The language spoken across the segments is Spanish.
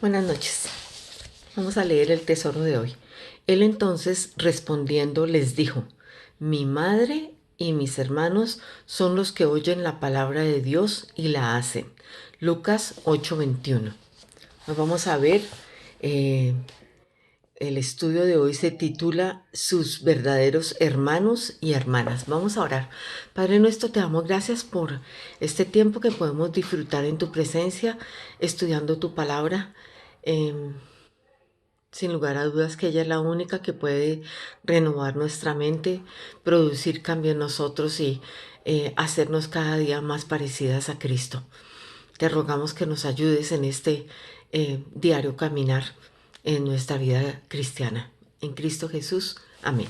Buenas noches. Vamos a leer el tesoro de hoy. Él entonces respondiendo les dijo: Mi madre y mis hermanos son los que oyen la palabra de Dios y la hacen. Lucas 8:21. Nos vamos a ver. El estudio de hoy se titula Sus verdaderos hermanos y hermanas. Vamos a orar. Padre nuestro, te damos gracias por este tiempo que podemos disfrutar en tu presencia, estudiando tu palabra. Sin lugar a dudas que ella es la única que puede renovar nuestra mente, producir cambio en nosotros y hacernos cada día más parecidas a Cristo. Te rogamos que nos ayudes en este diario caminar en nuestra vida cristiana. En Cristo Jesús. Amén.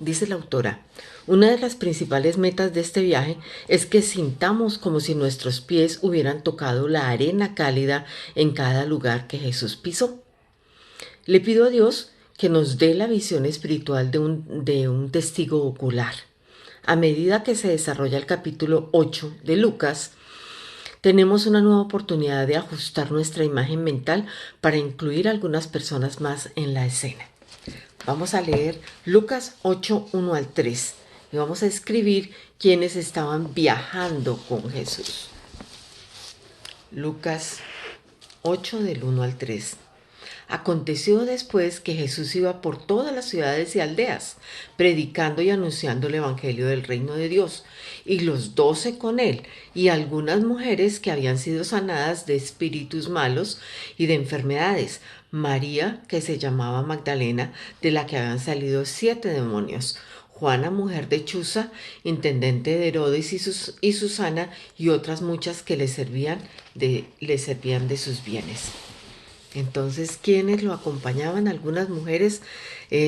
Dice la autora: una de las principales metas de este viaje es que sintamos como si nuestros pies hubieran tocado la arena cálida en cada lugar que Jesús pisó. Le pido a Dios que nos dé la visión espiritual de un testigo ocular. A medida que se desarrolla el capítulo 8 de Lucas, tenemos una nueva oportunidad de ajustar nuestra imagen mental para incluir a algunas personas más en la escena. Vamos a leer Lucas 8, 1 al 3 y vamos a escribir quienes estaban viajando con Jesús. Lucas 8 del 1 al 3. Aconteció después que Jesús iba por todas las ciudades y aldeas, predicando y anunciando el evangelio del reino de Dios, y los 12 con él, y algunas mujeres que habían sido sanadas de espíritus malos y de enfermedades. María, que se llamaba Magdalena, de la que habían salido 7 demonios. Juana, mujer de Chuza, intendente de Herodes, y Susana, y otras muchas que le servían de sus bienes. Entonces, ¿quiénes lo acompañaban? Algunas mujeres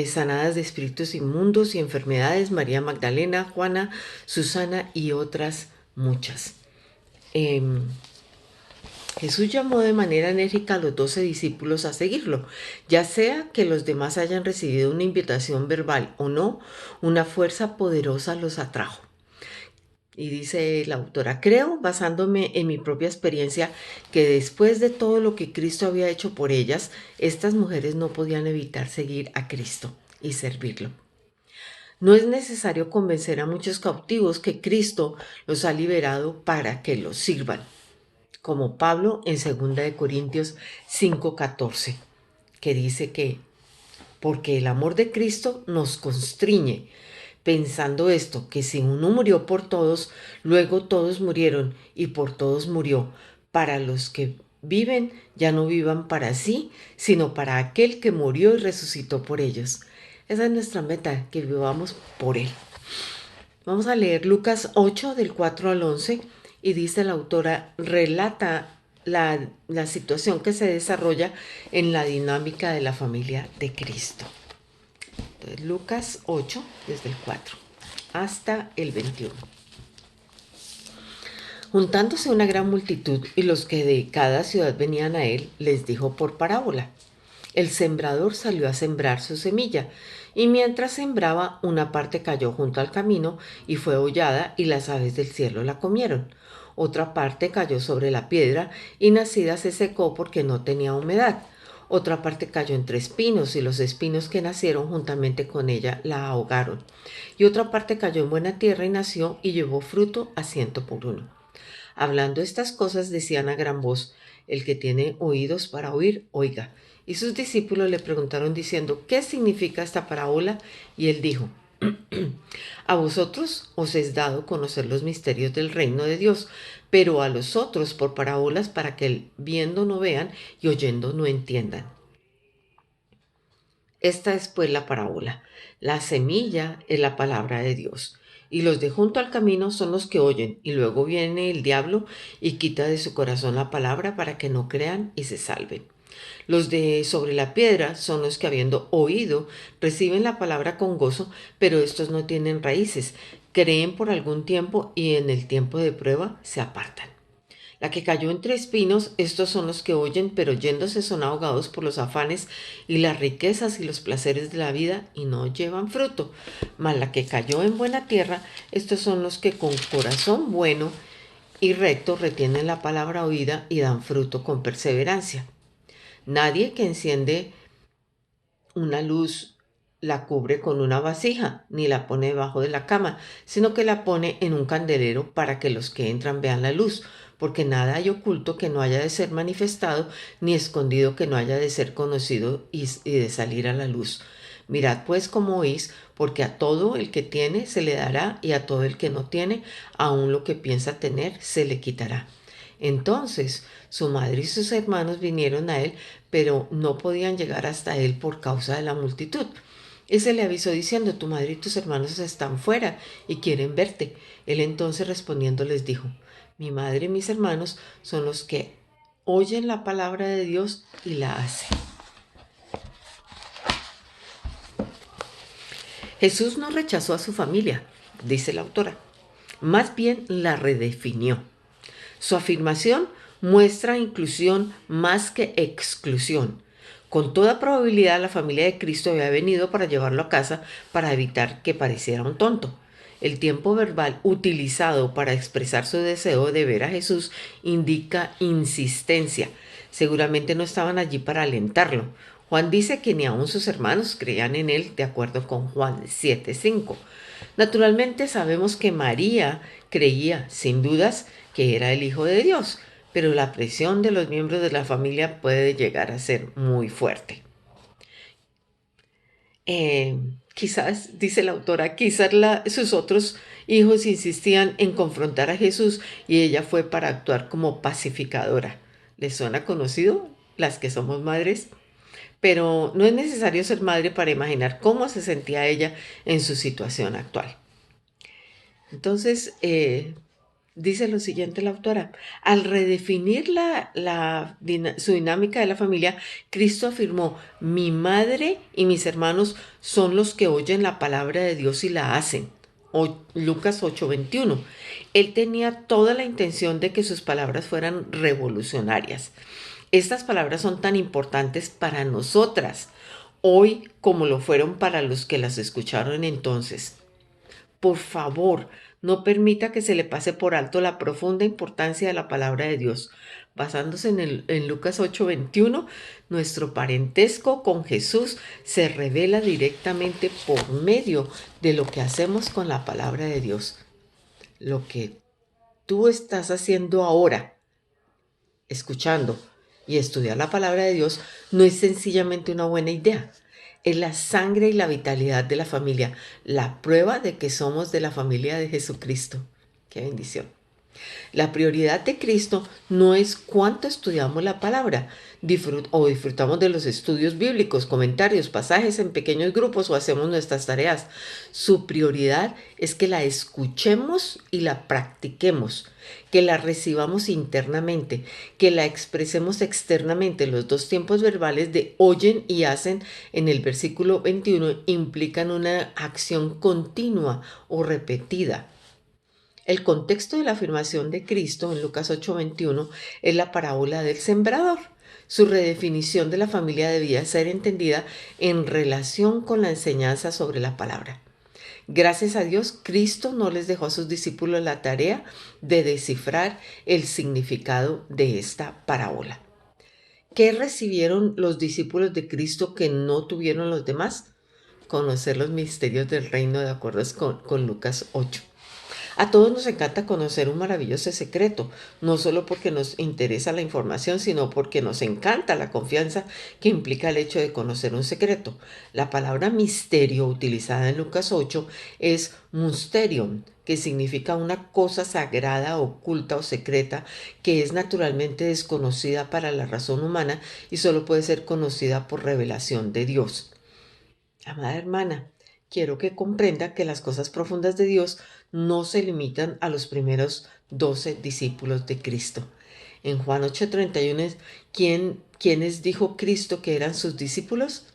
sanadas de espíritus inmundos y enfermedades: María Magdalena, Juana, Susana y otras muchas. Jesús llamó de manera enérgica a los 12 discípulos a seguirlo. Ya sea que los demás hayan recibido una invitación verbal o no, una fuerza poderosa los atrajo. Y dice la autora: creo, basándome en mi propia experiencia, que después de todo lo que Cristo había hecho por ellas, estas mujeres no podían evitar seguir a Cristo y servirlo. No es necesario convencer a muchos cautivos que Cristo los ha liberado para que los sirvan, como Pablo en 2 Corintios 5:14, que dice que porque el amor de Cristo nos constriñe, pensando esto, que si uno murió por todos, luego todos murieron y por todos murió, para los que viven ya no vivan para sí, sino para aquel que murió y resucitó por ellos. Esa es nuestra meta, que vivamos por Él. Vamos a leer Lucas 8 del 4 al 11 y dice la autora, relata la situación que se desarrolla en la dinámica de la familia de Cristo. Entonces, Lucas 8, desde el 4 hasta el 21. Juntándose una gran multitud y los que de cada ciudad venían a él, les dijo por parábola: el sembrador salió a sembrar su semilla, y mientras sembraba, una parte cayó junto al camino y fue hollada, y las aves del cielo la comieron. Otra parte cayó sobre la piedra, y nacida se secó porque no tenía humedad. Otra parte cayó entre espinos, y los espinos que nacieron juntamente con ella la ahogaron. Y otra parte cayó en buena tierra y nació, y llevó fruto a 100 por 1. Hablando estas cosas, decían a gran voz: el que tiene oídos para oír, oiga. Y sus discípulos le preguntaron diciendo: ¿qué significa esta parábola? Y él dijo: a vosotros os es dado conocer los misterios del reino de Dios, pero a los otros por parábolas, para que viendo no vean y oyendo no entiendan. Esta es pues la parábola. La semilla es la palabra de Dios, y los de junto al camino son los que oyen, y luego viene el diablo y quita de su corazón la palabra para que no crean y se salven. Los de sobre la piedra son los que, habiendo oído, reciben la palabra con gozo, pero estos no tienen raíces, creen por algún tiempo y en el tiempo de prueba se apartan. La que cayó entre espinos, estos son los que oyen, pero yéndose son ahogados por los afanes y las riquezas y los placeres de la vida y no llevan fruto. Mas la que cayó en buena tierra, estos son los que con corazón bueno y rectos retienen la palabra oída y dan fruto con perseverancia. Nadie que enciende una luz la cubre con una vasija, ni la pone debajo de la cama, sino que la pone en un candelero para que los que entran vean la luz, porque nada hay oculto que no haya de ser manifestado, ni escondido que no haya de ser conocido y de salir a la luz. Mirad pues cómo oís, porque a todo el que tiene se le dará, y a todo el que no tiene, aun lo que piensa tener, se le quitará. Entonces su madre y sus hermanos vinieron a él, pero no podían llegar hasta él por causa de la multitud. Y se le avisó diciendo: tu madre y tus hermanos están fuera y quieren verte. Él entonces respondiendo les dijo: mi madre y mis hermanos son los que oyen la palabra de Dios y la hacen. Jesús no rechazó a su familia, dice la autora, más bien la redefinió. Su afirmación muestra inclusión más que exclusión. Con toda probabilidad la familia de Cristo había venido para llevarlo a casa para evitar que pareciera un tonto. El tiempo verbal utilizado para expresar su deseo de ver a Jesús indica insistencia. Seguramente no estaban allí para alentarlo. Juan dice que ni aun sus hermanos creían en él, de acuerdo con Juan 7:5. Naturalmente sabemos que María creía, sin dudas, que era el Hijo de Dios, pero la presión de los miembros de la familia puede llegar a ser muy fuerte. Quizás, dice la autora, quizás sus otros hijos insistían en confrontar a Jesús y ella fue para actuar como pacificadora. ¿Les suena conocido? Las que somos madres. Pero no es necesario ser madre para imaginar cómo se sentía ella en su situación actual. Entonces, dice lo siguiente la autora: al redefinir su dinámica de la familia, Cristo afirmó: mi madre y mis hermanos son los que oyen la palabra de Dios y la hacen. Lucas 8:21. Él tenía toda la intención de que sus palabras fueran revolucionarias. Estas palabras son tan importantes para nosotras hoy como lo fueron para los que las escucharon entonces. Por favor, no permita que se le pase por alto la profunda importancia de la palabra de Dios. Basándose en Lucas 8:21, nuestro parentesco con Jesús se revela directamente por medio de lo que hacemos con la palabra de Dios. Lo que tú estás haciendo ahora, escuchando y estudiar la palabra de Dios, no es sencillamente una buena idea. Es la sangre y la vitalidad de la familia, la prueba de que somos de la familia de Jesucristo. Qué bendición. La prioridad de Cristo no es cuánto estudiamos la palabra o disfrutamos de los estudios bíblicos, comentarios, pasajes en pequeños grupos o hacemos nuestras tareas. Su prioridad es que la escuchemos y la practiquemos, que la recibamos internamente, que la expresemos externamente. Los dos tiempos verbales de oyen y hacen en el versículo 21 implican una acción continua o repetida. El contexto de la afirmación de Cristo en Lucas 8:21 es la parábola del sembrador. Su redefinición de la familia debía ser entendida en relación con la enseñanza sobre la palabra. Gracias a Dios, Cristo no les dejó a sus discípulos la tarea de descifrar el significado de esta parábola. ¿Qué recibieron los discípulos de Cristo que no tuvieron los demás? Conocer los misterios del reino de acuerdo con Lucas 8. A todos nos encanta conocer un maravilloso secreto, no solo porque nos interesa la información, sino porque nos encanta la confianza que implica el hecho de conocer un secreto. La palabra misterio utilizada en Lucas 8 es mysterion, que significa una cosa sagrada, oculta o secreta que es naturalmente desconocida para la razón humana y solo puede ser conocida por revelación de Dios. Amada hermana, quiero que comprenda que las cosas profundas de Dios no se limitan a los primeros 12 discípulos de Cristo. En Juan 8:31, ¿quiénes dijo Cristo que eran sus discípulos?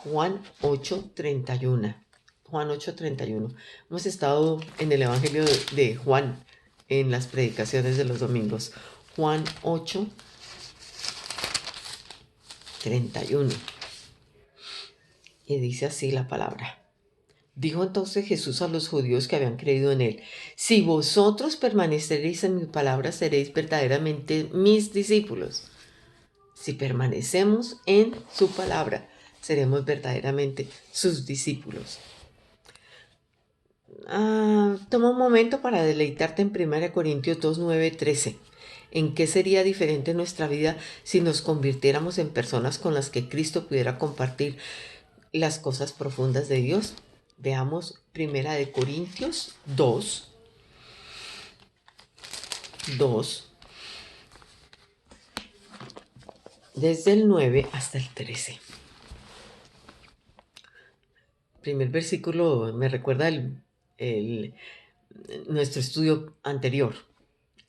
Juan 8:31. Juan 8:31. Hemos estado en el Evangelio de Juan en las predicaciones de los domingos. Juan 8:31. Y dice así la palabra: Dijo entonces Jesús a los judíos que habían creído en él: si vosotros permaneceréis en mi palabra, seréis verdaderamente mis discípulos. Si permanecemos en su palabra, seremos verdaderamente sus discípulos. Toma un momento para deleitarte en 1 Corintios 2, 9, 13. ¿En qué sería diferente nuestra vida si nos convirtiéramos en personas con las que Cristo pudiera compartir las cosas profundas de Dios? Veamos 1 Corintios 2, desde el 9 hasta el 13. Primer versículo me recuerda nuestro estudio anterior.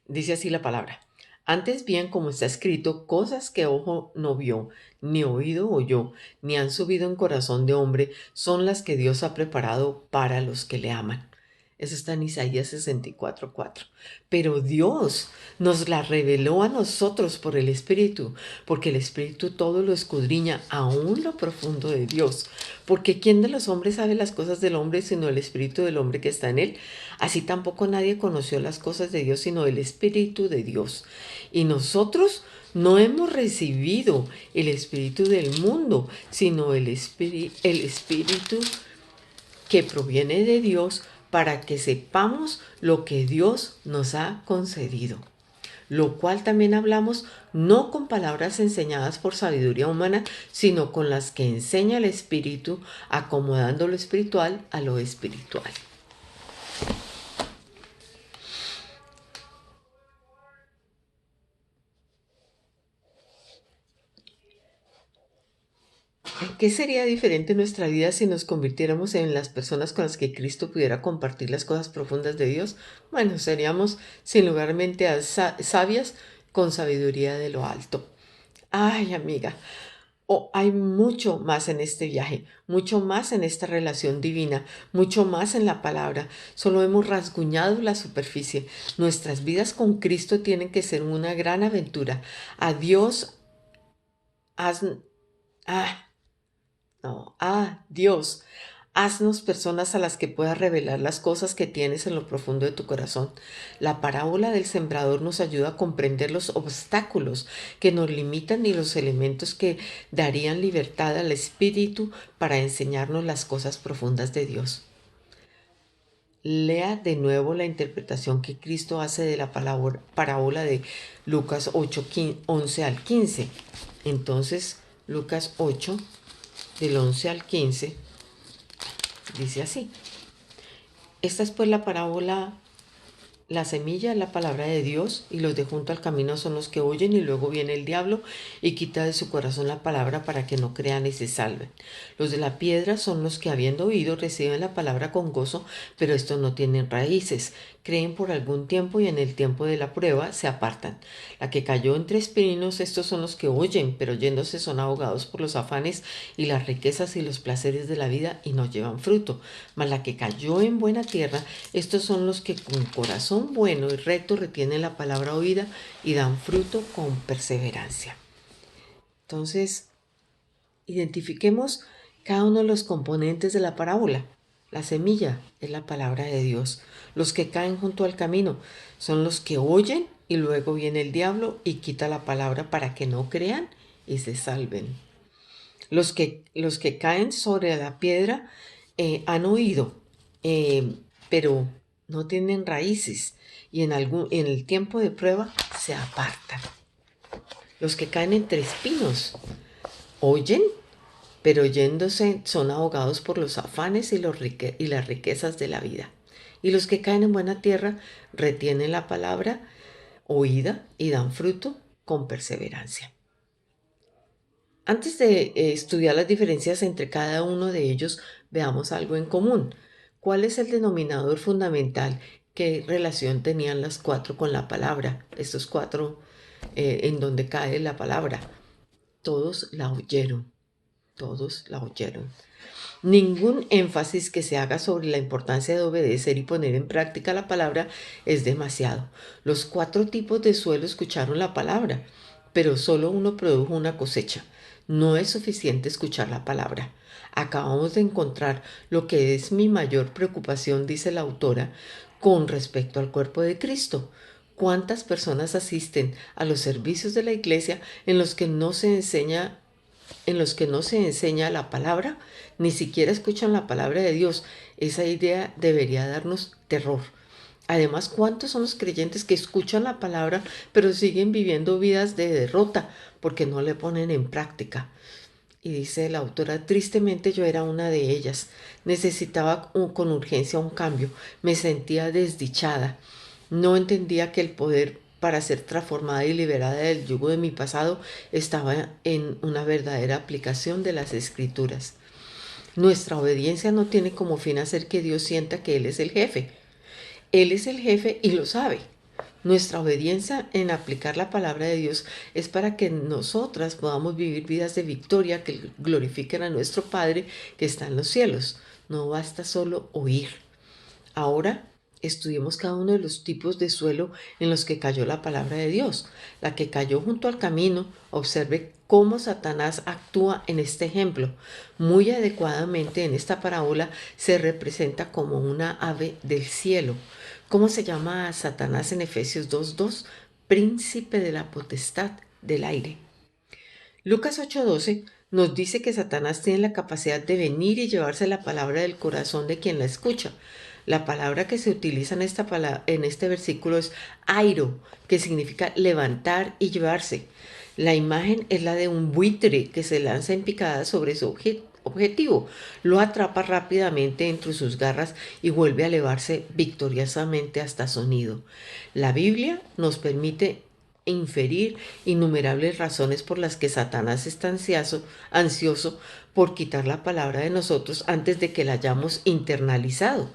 Dice así la palabra: antes bien, como está escrito, cosas que ojo no vio, ni oído oyó, ni han subido en corazón de hombre, son las que Dios ha preparado para los que le aman. Eso está en Isaías 64:4. Pero Dios nos la reveló a nosotros por el Espíritu, porque el Espíritu todo lo escudriña, aún lo profundo de Dios. Porque ¿quién de los hombres sabe las cosas del hombre sino el Espíritu del hombre que está en él? Así tampoco nadie conoció las cosas de Dios sino el Espíritu de Dios. Y nosotros no hemos recibido el Espíritu del mundo, sino el Espíritu que proviene de Dios, para que sepamos lo que Dios nos ha concedido. Lo cual también hablamos no con palabras enseñadas por sabiduría humana, sino con las que enseña el Espíritu, acomodando lo espiritual a lo espiritual. ¿Qué sería diferente nuestra vida si nos convirtiéramos en las personas con las que Cristo pudiera compartir las cosas profundas de Dios? Bueno, seríamos sin lugar a mente sabias con sabiduría de lo alto. Ay, amiga, hay mucho más en este viaje, mucho más en esta relación divina, mucho más en la palabra. Solo hemos rasguñado la superficie. Nuestras vidas con Cristo tienen que ser una gran aventura. A Dios, Dios, haznos personas a las que puedas revelar las cosas que tienes en lo profundo de tu corazón. La parábola del sembrador nos ayuda a comprender los obstáculos que nos limitan y los elementos que darían libertad al Espíritu para enseñarnos las cosas profundas de Dios. Lea de nuevo la interpretación que Cristo hace de la parábola de Lucas 8, 11 al 15. Entonces, Lucas 8, del 11 al 15, dice así: esta es pues la parábola. La semilla es la palabra de Dios, y los de junto al camino son los que oyen, y luego viene el diablo y quita de su corazón la palabra para que no crean y se salven. Los de la piedra son los que, habiendo oído, reciben la palabra con gozo, pero estos no tienen raíces. Creen por algún tiempo y en el tiempo de la prueba se apartan. La que cayó entre espinos, estos son los que oyen, pero yéndose son ahogados por los afanes y las riquezas y los placeres de la vida, y no llevan fruto. Mas la que cayó en buena tierra, estos son los que con corazón bueno y recto retienen la palabra oída y dan fruto con perseverancia. Entonces, identifiquemos cada uno de los componentes de la parábola. La semilla es la palabra de Dios. Los que caen junto al camino son los que oyen, y luego viene el diablo y quita la palabra para que no crean y se salven. Los que caen sobre la piedra han oído, pero no tienen raíces, y en el tiempo de prueba se apartan. Los que caen entre espinos oyen, pero yéndose son ahogados por los afanes y las riquezas de la vida. Y los que caen en buena tierra retienen la palabra oída y dan fruto con perseverancia. Antes de estudiar las diferencias entre cada uno de ellos, veamos algo en común. ¿Cuál es el denominador fundamental? ¿Qué relación tenían las cuatro con la palabra? Estos cuatro en donde cae la palabra. Todos la oyeron. Todos la oyeron. Ningún énfasis que se haga sobre la importancia de obedecer y poner en práctica la palabra es demasiado. Los 4 tipos de suelo escucharon la palabra, pero solo uno produjo una cosecha. No es suficiente escuchar la palabra. Acabamos de encontrar lo que es mi mayor preocupación, dice la autora, con respecto al cuerpo de Cristo. ¿Cuántas personas asisten a los servicios de la iglesia en los que no se enseña la palabra, ni siquiera escuchan la palabra de Dios? Esa idea debería darnos terror. Además, ¿cuántos son los creyentes que escuchan la palabra pero siguen viviendo vidas de derrota porque no le ponen en práctica? Y dice la autora, tristemente yo era una de ellas. Necesitaba con urgencia un cambio. Me sentía desdichada. No entendía que el poder para ser transformada y liberada del yugo de mi pasado estaba en una verdadera aplicación de las escrituras. Nuestra obediencia no tiene como fin hacer que Dios sienta que Él es el jefe. Él es el jefe y lo sabe. Nuestra obediencia en aplicar la palabra de Dios es para que nosotras podamos vivir vidas de victoria que glorifiquen a nuestro Padre que está en los cielos. No basta solo oír. Ahora estudiemos cada uno de los tipos de suelo en los que cayó la palabra de Dios. La que cayó junto al camino, observe cómo Satanás actúa en este ejemplo. Muy adecuadamente en esta parábola se representa como una ave del cielo. ¿Cómo se llama a Satanás en Efesios 2:2? Príncipe de la potestad del aire. Lucas 8:12 nos dice que Satanás tiene la capacidad de venir y llevarse la palabra del corazón de quien la escucha. La palabra que se utiliza en este versículo es airo, que significa levantar y llevarse. La imagen es la de un buitre que se lanza en picada sobre su objetivo, lo atrapa rápidamente entre sus garras y vuelve a elevarse victoriosamente hasta su nido. La Biblia nos permite inferir innumerables razones por las que Satanás está ansioso por quitar la palabra de nosotros antes de que la hayamos internalizado.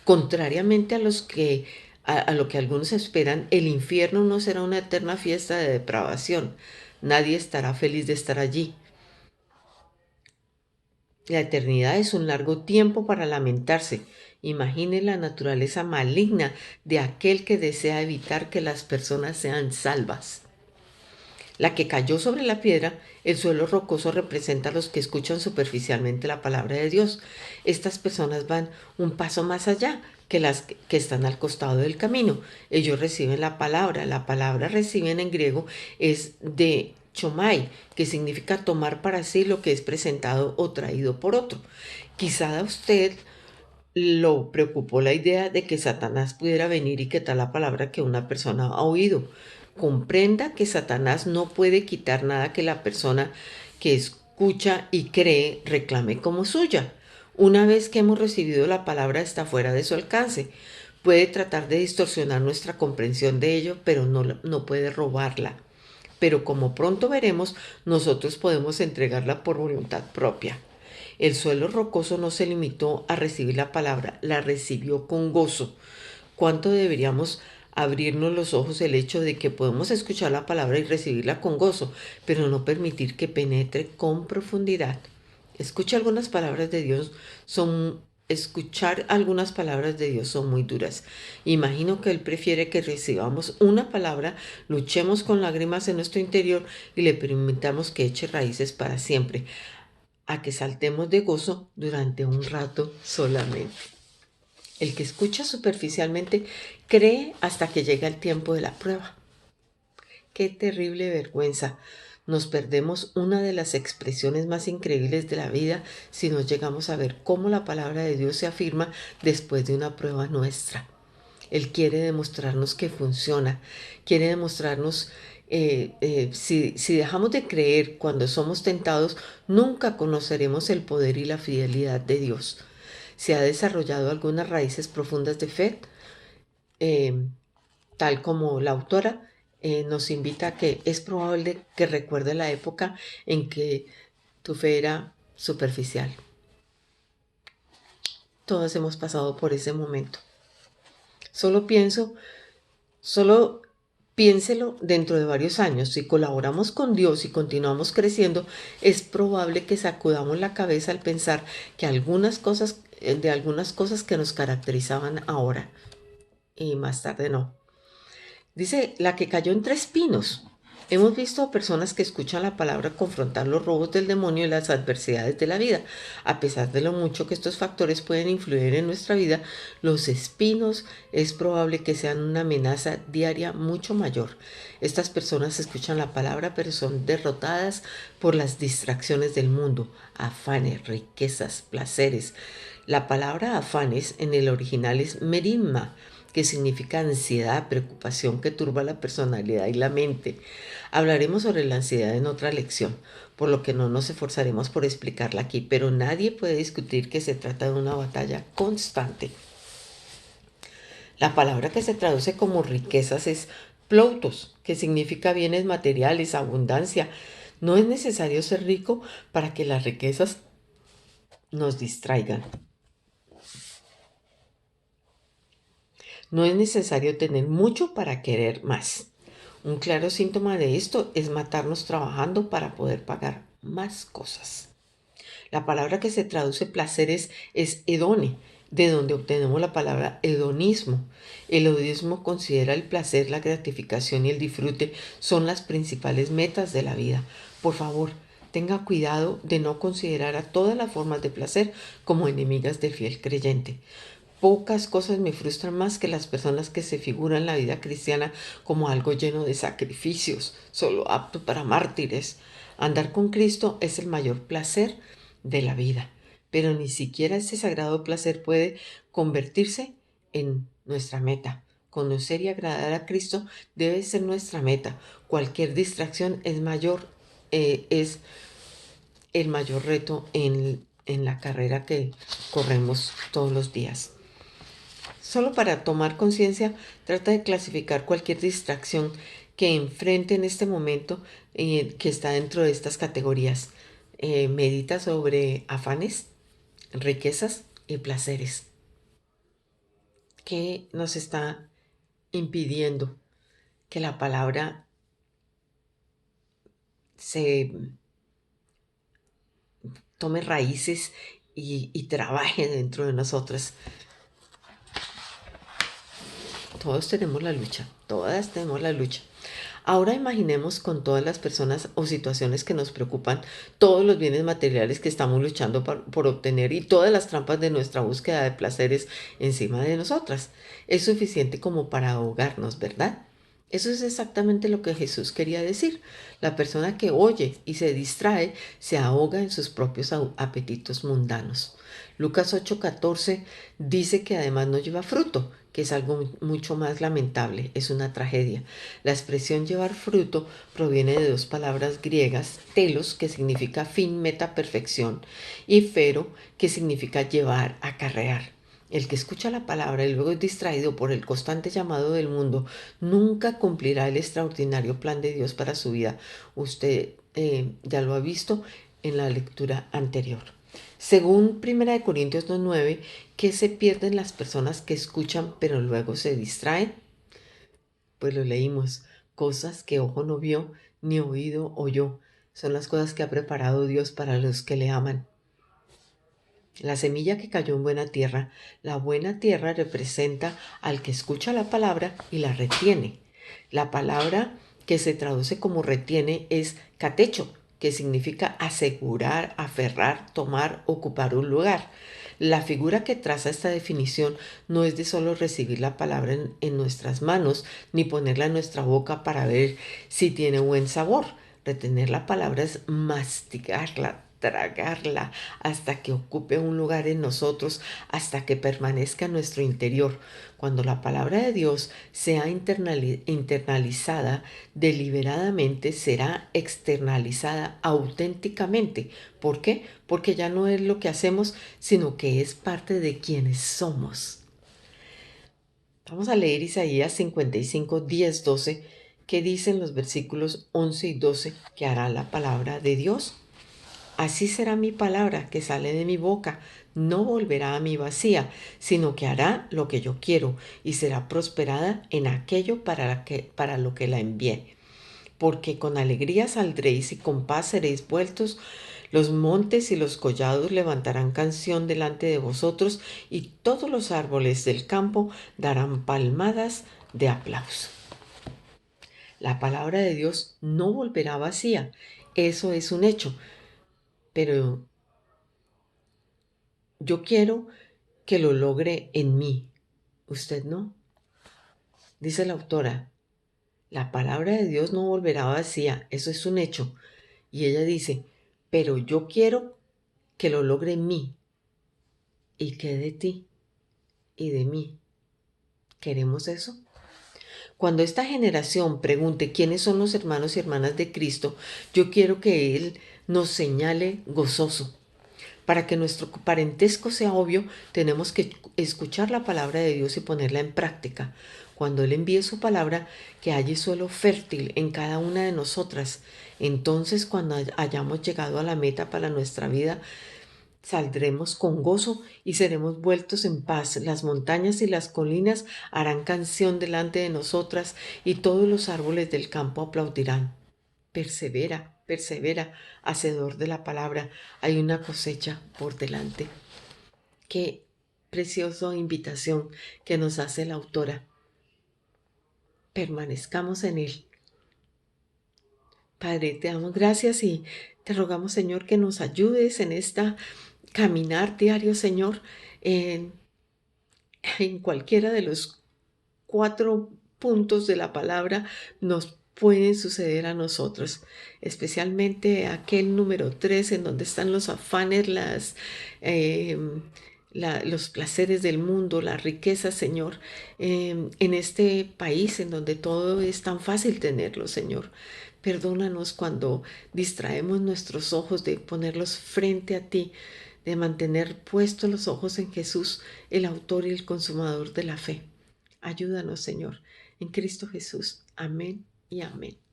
Contrariamente a lo que algunos esperan, el infierno no será una eterna fiesta de depravación. Nadie estará feliz de estar allí. La eternidad es un largo tiempo para lamentarse. Imagine la naturaleza maligna de aquel que desea evitar que las personas sean salvas. La que cayó sobre la piedra, el suelo rocoso, representa a los que escuchan superficialmente la palabra de Dios. Estas personas van un paso más allá que las que están al costado del camino. Ellos reciben la palabra. La palabra reciben en griego es de chomai, que significa tomar para sí lo que es presentado o traído por otro. Quizá a usted lo preocupó la idea de que Satanás pudiera venir y quitar la palabra que una persona ha oído. Comprenda que Satanás no puede quitar nada que la persona que escucha y cree reclame como suya. Una vez que hemos recibido la palabra está fuera de su alcance. Puede tratar de distorsionar nuestra comprensión de ello, pero no puede robarla. Pero como pronto veremos, nosotros podemos entregarla por voluntad propia. El suelo rocoso no se limitó a recibir la palabra, la recibió con gozo. ¿Cuánto deberíamos abrirnos los ojos el hecho de que podemos escuchar la palabra y recibirla con gozo, pero no permitir que penetre con profundidad? Escuchar algunas palabras de Dios son muy duras. Imagino que Él prefiere que recibamos una palabra, luchemos con lágrimas en nuestro interior y le permitamos que eche raíces para siempre, a que saltemos de gozo durante un rato solamente. El que escucha superficialmente cree hasta que llega el tiempo de la prueba. Qué terrible vergüenza. Nos perdemos una de las expresiones más increíbles de la vida si no llegamos a ver cómo la palabra de Dios se afirma después de una prueba nuestra. Él quiere demostrarnos que funciona, quiere demostrarnos, si dejamos de creer cuando somos tentados, nunca conoceremos el poder y la fidelidad de Dios. Se ha desarrollado algunas raíces profundas de fe, eh, tal como la autora nos invita a que es probable que recuerde la época en que tu fe era superficial. Todos hemos pasado por ese momento. Solo piénselo dentro de varios años. Si colaboramos con Dios y continuamos creciendo, es probable que sacudamos la cabeza al pensar que algunas cosas que nos caracterizaban ahora y más tarde no. Dice, la que cayó entre espinos. Hemos visto a personas que escuchan la palabra confrontar los robos del demonio y las adversidades de la vida. A pesar de lo mucho que estos factores pueden influir en nuestra vida, los espinos es probable que sean una amenaza diaria mucho mayor. Estas personas escuchan la palabra pero son derrotadas por las distracciones del mundo, afanes, riquezas, placeres. La palabra afanes en el original es merimma, que significa ansiedad, preocupación que turba la personalidad y la mente. Hablaremos sobre la ansiedad en otra lección, por lo que no nos esforzaremos por explicarla aquí, pero nadie puede discutir que se trata de una batalla constante. La palabra que se traduce como riquezas es ploutos, que significa bienes materiales, abundancia. No es necesario ser rico para que las riquezas nos distraigan. No es necesario tener mucho para querer más. Un claro síntoma de esto es matarnos trabajando para poder pagar más cosas. La palabra que se traduce placeres es hedone, de donde obtenemos la palabra hedonismo. El hedonismo considera el placer, la gratificación y el disfrute son las principales metas de la vida. Por favor, tenga cuidado de no considerar a todas las formas de placer como enemigas del fiel creyente. Pocas cosas me frustran más que las personas que se figuran la vida cristiana como algo lleno de sacrificios, solo apto para mártires. Andar con Cristo es el mayor placer de la vida, pero ni siquiera ese sagrado placer puede convertirse en nuestra meta. Conocer y agradar a Cristo debe ser nuestra meta. Cualquier distracción es el mayor reto en la carrera que corremos todos los días. Solo para tomar conciencia, trata de clasificar cualquier distracción que enfrente en este momento que está dentro de estas categorías. Medita sobre afanes, riquezas y placeres. ¿Qué nos está impidiendo que la palabra se tome raíces y trabaje dentro de nosotras? Todos tenemos la lucha, todas tenemos la lucha. Ahora imaginemos con todas las personas o situaciones que nos preocupan, todos los bienes materiales que estamos luchando por obtener y todas las trampas de nuestra búsqueda de placeres encima de nosotras. Es suficiente como para ahogarnos, ¿verdad? Eso es exactamente lo que Jesús quería decir. La persona que oye y se distrae se ahoga en sus propios apetitos mundanos. Lucas 8:14 dice que además no lleva fruto, que es algo mucho más lamentable, es una tragedia. La expresión llevar fruto proviene de dos palabras griegas, telos, que significa fin, meta, perfección, y fero, que significa llevar, acarrear. El que escucha la palabra y luego es distraído por el constante llamado del mundo, nunca cumplirá el extraordinario plan de Dios para su vida. Usted ya lo ha visto en la lectura anterior. Según 1 Corintios 2:9, ¿qué se pierden las personas que escuchan pero luego se distraen? Pues lo leímos, cosas que ojo no vio ni oído oyó. Son las cosas que ha preparado Dios para los que le aman. La semilla que cayó en buena tierra, la buena tierra representa al que escucha la palabra y la retiene. La palabra que se traduce como retiene es catecho, que significa asegurar, aferrar, tomar, ocupar un lugar. La figura que traza esta definición no es de solo recibir la palabra en nuestras manos, ni ponerla en nuestra boca para ver si tiene buen sabor. Retener la palabra es masticarla, tragarla hasta que ocupe un lugar en nosotros, hasta que permanezca en nuestro interior. Cuando la palabra de Dios sea internalizada deliberadamente, será externalizada auténticamente. ¿Por qué? Porque ya no es lo que hacemos, sino que es parte de quienes somos. Vamos a leer Isaías 55, 10, 12, que dicen los versículos 11 y 12 que hará la palabra de Dios. Así será mi palabra que sale de mi boca, no volverá a mí vacía, sino que hará lo que yo quiero y será prosperada en aquello para lo que la envié. Porque con alegría saldréis y con paz seréis vueltos. Los montes y los collados levantarán canción delante de vosotros y todos los árboles del campo darán palmadas de aplauso. La palabra de Dios no volverá vacía. Eso es un hecho. Pero yo quiero que lo logre en mí. Usted no. Dice la autora, la palabra de Dios no volverá vacía. Eso es un hecho. Y ella dice, pero yo quiero que lo logre en mí. ¿Y qué de ti y de mí? ¿Queremos eso? Cuando esta generación pregunte quiénes son los hermanos y hermanas de Cristo, yo quiero que Él nos señale gozoso. Para que nuestro parentesco sea obvio, tenemos que escuchar la palabra de Dios y ponerla en práctica. Cuando Él envíe su palabra, que haya suelo fértil en cada una de nosotras. Entonces, cuando hayamos llegado a la meta para nuestra vida, saldremos con gozo y seremos vueltos en paz. Las montañas y las colinas harán canción delante de nosotras y todos los árboles del campo aplaudirán. Persevera, persevera, hacedor de la palabra. Hay una cosecha por delante. Qué preciosa invitación que nos hace la autora. Permanezcamos en Él. Padre, te damos gracias y te rogamos, Señor, que nos ayudes en esta caminar diario, Señor, en, en cualquiera de los 4 puntos de la palabra nos pueden suceder a nosotros, especialmente aquel número 3 en donde están los afanes, eh, los placeres del mundo, las riquezas, Señor, en este país en donde todo es tan fácil tenerlo, Señor. Perdónanos cuando distraemos nuestros ojos de ponerlos frente a ti, de mantener puestos los ojos en Jesús, el autor y el consumador de la fe. Ayúdanos, Señor, en Cristo Jesús. Amén y amén.